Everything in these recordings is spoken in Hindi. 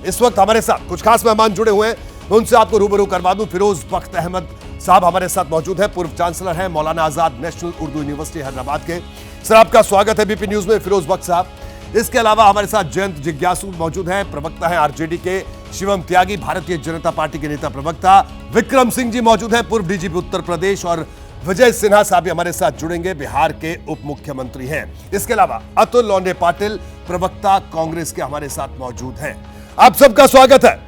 इस वक्त हमारे साथ कुछ खास मेहमान जुड़े हुए हैं, मैं उनसे आपको रूबरू करवा दूं। फिरोज बख्त अहमद साहब हमारे साथ मौजूद हैं, पूर्व चांसलर हैं मौलाना आजाद नेशनल उर्दू यूनिवर्सिटी हैदराबाद के। सर, आपका स्वागत है बीपी न्यूज में, फिरोज बख्त साहब। इसके अलावा हमारे साथ जयंत जिज्ञासु मौजूद हैं, प्रवक्ता हैं आरजेडी के। शिवम त्यागी भारतीय जनता पार्टी के नेता प्रवक्ता। विक्रम सिंह जी मौजूद हैं, पूर्व डीजीपी उत्तर प्रदेश। और विजय सिन्हा साहब भी हमारे साथ जुड़ेंगे, बिहार के उप मुख्यमंत्री हैं। इसके अलावा अतुल लोंढे पाटिल प्रवक्ता कांग्रेस के हमारे साथ मौजूद हैं। आप सबका स्वागत है।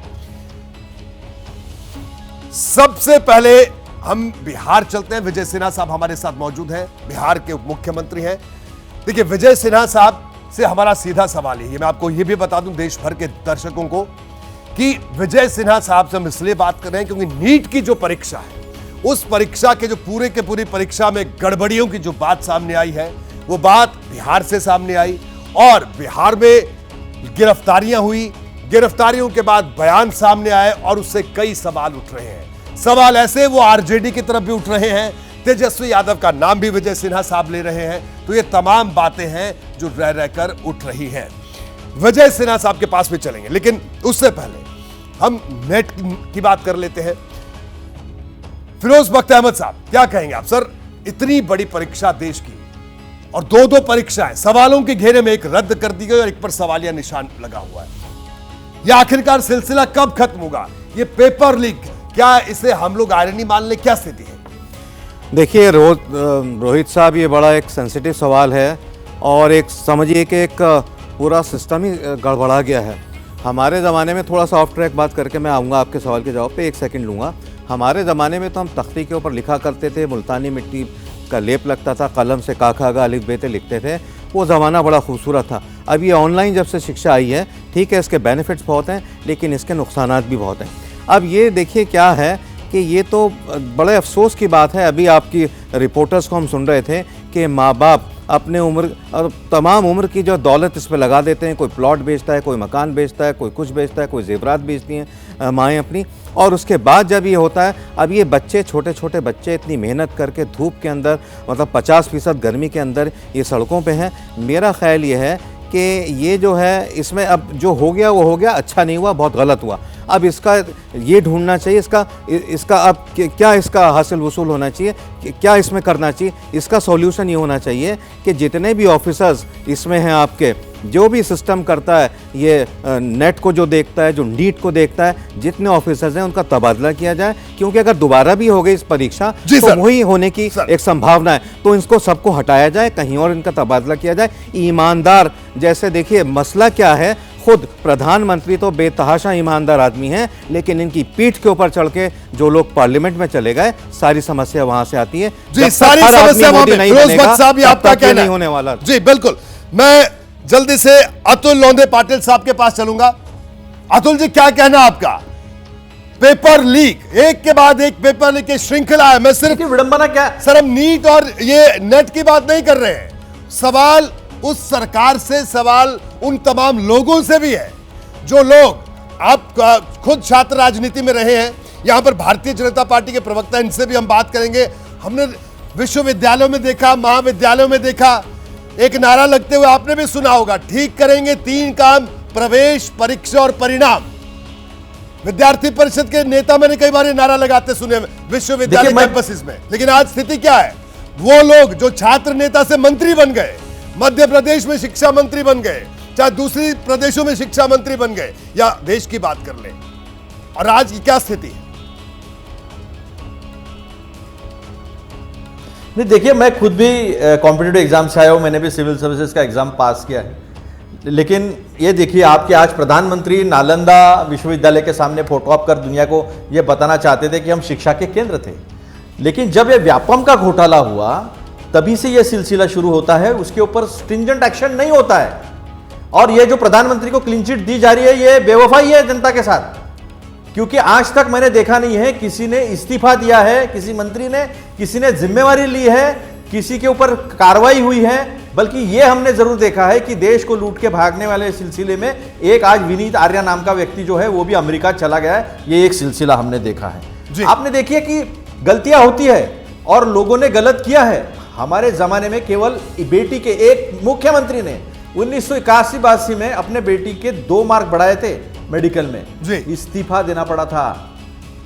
सबसे पहले हम बिहार चलते हैं। विजय सिन्हा साहब हमारे साथ मौजूद हैं, बिहार के उप मुख्यमंत्री हैं। देखिए, विजय सिन्हा साहब से हमारा सीधा सवाल है, मैं आपको यह भी बता दूं देश भर के दर्शकों को कि विजय सिन्हा साहब से हम इसलिए बात कर रहे हैं क्योंकि नीट की जो परीक्षा है, उस परीक्षा के जो पूरे के पूरी परीक्षा में गड़बड़ियों की जो बात सामने आई है, वो बात बिहार से सामने आई। और बिहार में गिरफ्तारियां हुई, गिरफ्तारियों के बाद बयान सामने आए और उससे कई सवाल उठ रहे हैं। सवाल ऐसे वो आरजेडी की तरफ भी उठ रहे हैं, तेजस्वी यादव का नाम भी विजय सिन्हा साहब ले रहे हैं। तो ये तमाम बातें हैं जो रह रहकर उठ रही हैं। विजय सिन्हा साहब के पास भी चलेंगे, लेकिन उससे पहले हम नेट की बात कर लेते हैं। फिरोज बख्त अहमद साहब, क्या कहेंगे आप? सर, इतनी बड़ी परीक्षा देश की और दो परीक्षाएं सवालों के घेरे में, एक रद्द कर दी गई और एक पर सवालिया निशान लगा हुआ है। यह आखिरकार सिलसिला कब खत्म होगा? ये पेपर लीक, क्या इसे हम लोग आयरनी मान ले? क्या स्थिति है? देखिए रोहित साहब, ये बड़ा एक सेंसिटिव सवाल है और एक समझिए कि एक पूरा सिस्टम ही गड़बड़ा गया है। हमारे ज़माने में, थोड़ा सा ऑफ ट्रैक बात करके मैं आऊँगा आपके सवाल के जवाब पे, एक सेकंड लूँगा। हमारे ज़माने में तो हम तख्ती के ऊपर लिखा करते थे, मुल्तानी मिट्टी का लेप लगता था, कलम से काखा गा अलिफ बेते लिखते थे। वो ज़माना बड़ा खूबसूरत था। अब ये ऑनलाइन जब से शिक्षा आई है, ठीक है, इसके बेनिफिट्स बहुत हैं लेकिन इसके नुकसानात भी बहुत हैं। अब ये देखिए क्या है कि ये तो बड़े अफसोस की बात है। अभी आपकी रिपोर्टर्स को हम सुन रहे थे कि माँ बाप अपने उम्र और तमाम उम्र की जो दौलत इस पर लगा देते हैं। कोई प्लॉट बेचता है, कोई मकान बेचता है, कोई कुछ बेचता है, कोई जेवरात बेचती हैं माएँ अपनी। और उसके बाद जब ये होता है, अब ये बच्चे, छोटे छोटे बच्चे इतनी मेहनत करके धूप के अंदर, मतलब 50% गर्मी के अंदर ये सड़कों पे हैं। मेरा ख्याल ये है कि ये जो है, इसमें अब जो हो गया वो हो गया, अच्छा नहीं हुआ, बहुत गलत हुआ। अब इसका ये ढूंढना चाहिए, इसका अब क्या इसका हासिल वसूल होना चाहिए, क्या इसमें करना चाहिए। इसका सॉल्यूशन ये होना चाहिए कि जितने भी ऑफिसर्स इसमें हैं आपके, जो भी सिस्टम करता है, ये नेट को जो देखता है, जो नीट को देखता है, जितने ऑफिसर्स हैं उनका तबादला किया जाए। क्योंकि अगर दोबारा भी हो गई इस परीक्षा तो वही होने की एक संभावना है। तो इसको सबको हटाया जाए, कहीं और इनका तबादला किया जाए। ईमानदार, जैसे देखिए मसला क्या है, खुद प्रधानमंत्री तो बेतहाशा ईमानदार आदमी हैं, लेकिन इनकी पीठ के ऊपर चढ़ के जो लोग पार्लियामेंट में चले गए, सारी समस्या वहां से आती है। जी, सारी समस्या नहीं होने वाला। जी बिल्कुल। मैं जल्दी से अतुल लोंढे पाटिल साहब के पास चलूंगा। अतुल जी, क्या कहना आपका? पेपर लीक, एक के बाद एक पेपर लीक की श्रृंखला है। मैं सिर्फ विडंबना क्या सर, हम नीट और ये नेट की बात नहीं कर रहे हैं। सवाल उस सरकार से, सवाल उन तमाम लोगों से भी है जो लोग, आप खुद छात्र राजनीति में रहे हैं, यहां पर भारतीय जनता पार्टी के प्रवक्ता, इनसे भी हम बात करेंगे। हमने विश्वविद्यालयों में देखा, महाविद्यालयों में देखा, एक नारा लगते हुए आपने भी सुना होगा, ठीक करेंगे 3 काम, प्रवेश, परीक्षा और परिणाम। विद्यार्थी परिषद के नेता मैंने कई बार ये नारा लगाते सुने विश्वविद्यालय कैंपसेस में। लेकिन आज स्थिति क्या है? वो लोग जो छात्र नेता से मंत्री बन गए, मध्य प्रदेश में शिक्षा मंत्री बन गए, चाहे दूसरी प्रदेशों में शिक्षा मंत्री बन गए, या देश की बात कर ले, और आज की क्या स्थिति है? नहीं, देखिए, मैं खुद भी कॉम्पिटिटिव एग्जाम से आया हूँ, मैंने भी सिविल सर्विसेज का एग्जाम पास किया है। लेकिन ये देखिए, आपके आज प्रधानमंत्री नालंदा विश्वविद्यालय के सामने फोटो ऑप कर दुनिया को ये बताना चाहते थे कि हम शिक्षा के केंद्र थे। लेकिन जब ये व्यापम का घोटाला हुआ, तभी से ये सिलसिला शुरू होता है, उसके ऊपर स्ट्रिंजेंट एक्शन नहीं होता है। और ये जो प्रधानमंत्री को क्लीन चिट दी जा रही है, ये बेवफाई है जनता के साथ। क्योंकि आज तक मैंने देखा नहीं है किसी ने इस्तीफा दिया है, किसी मंत्री ने, किसी ने जिम्मेवारी ली है, किसी के ऊपर कार्रवाई हुई है। बल्कि ये हमने जरूर देखा है कि देश को लूट के भागने वाले सिलसिले में एक आज विनीत आर्या नाम का व्यक्ति जो है वो भी अमेरिका चला गया है। ये एक सिलसिला हमने देखा है। आपने देखिए कि गलतियां होती है और लोगों ने गलत किया है। हमारे जमाने में केवल बेटी के एक मुख्यमंत्री ने 1981-82 में अपने बेटी के 2 मार्क बढ़ाए थे, मेडिकल में, जी। इस्तीफा देना पड़ा था।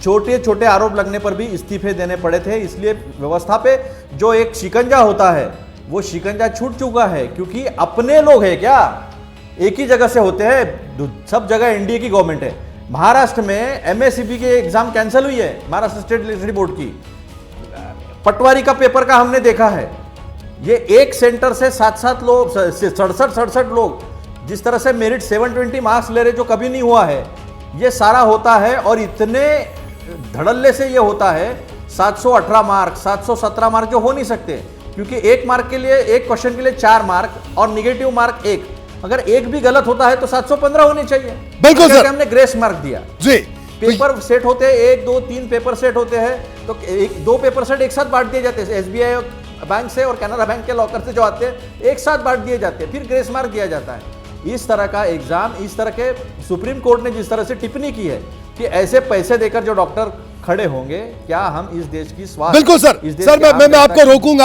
छोटे छोटे आरोप लगने पर भी इस्तीफे देने पड़े थे। इसलिए व्यवस्था पे जो एक शिकंजा होता है वो शिकंजा छूट चुका है, क्योंकि अपने लोग हैं क्या, एक ही जगह से होते हैं, सब जगह एनडीए की गवर्नमेंट है। महाराष्ट्र में एमएससीबी के एग्जाम कैंसिल हुई है, महाराष्ट्र स्टेट इलेक्ट्रिसिटी बोर्ड की। पटवारी का पेपर का हमने देखा है, ये एक सेंटर से 7-7 लोग, 67 लोग जिस तरह से मेरिट 720 मार्क्स ले रहे, जो कभी नहीं हुआ है। ये सारा होता है और इतने धड़ल्ले से ये होता है। 718 मार्क, 717 मार्क जो हो नहीं सकते, क्योंकि एक मार्क के लिए, एक क्वेश्चन के लिए 4 मार्क और निगेटिव मार्क 1। अगर एक भी गलत होता है तो 715 होने चाहिए। बिल्कुल सर, हमने ग्रेस मार्क दिया जी। पेपर सेट होते हैं, 1 2 3 पेपर सेट होते हैं, तो 2 पेपर सेट एक साथ बांट दिए जाते हैं। एसबीआई बैंक से और कैनरा बैंक के लॉकर से जो आते हैं एक साथ बांट दिए जाते हैं, फिर ग्रेस मार्क दिया जाता है। इस तरह का एग्जाम, इस तरह के सुप्रीम कोर्ट ने जिस तरह से टिप्पणी की है कि ऐसे पैसे देकर जो डॉक्टर खड़े होंगे, क्या हम इस देश की स्वास्थ्य, बिल्कुल सर, इस देश सर की मैं आम आपको जनता की- रोकूंगा।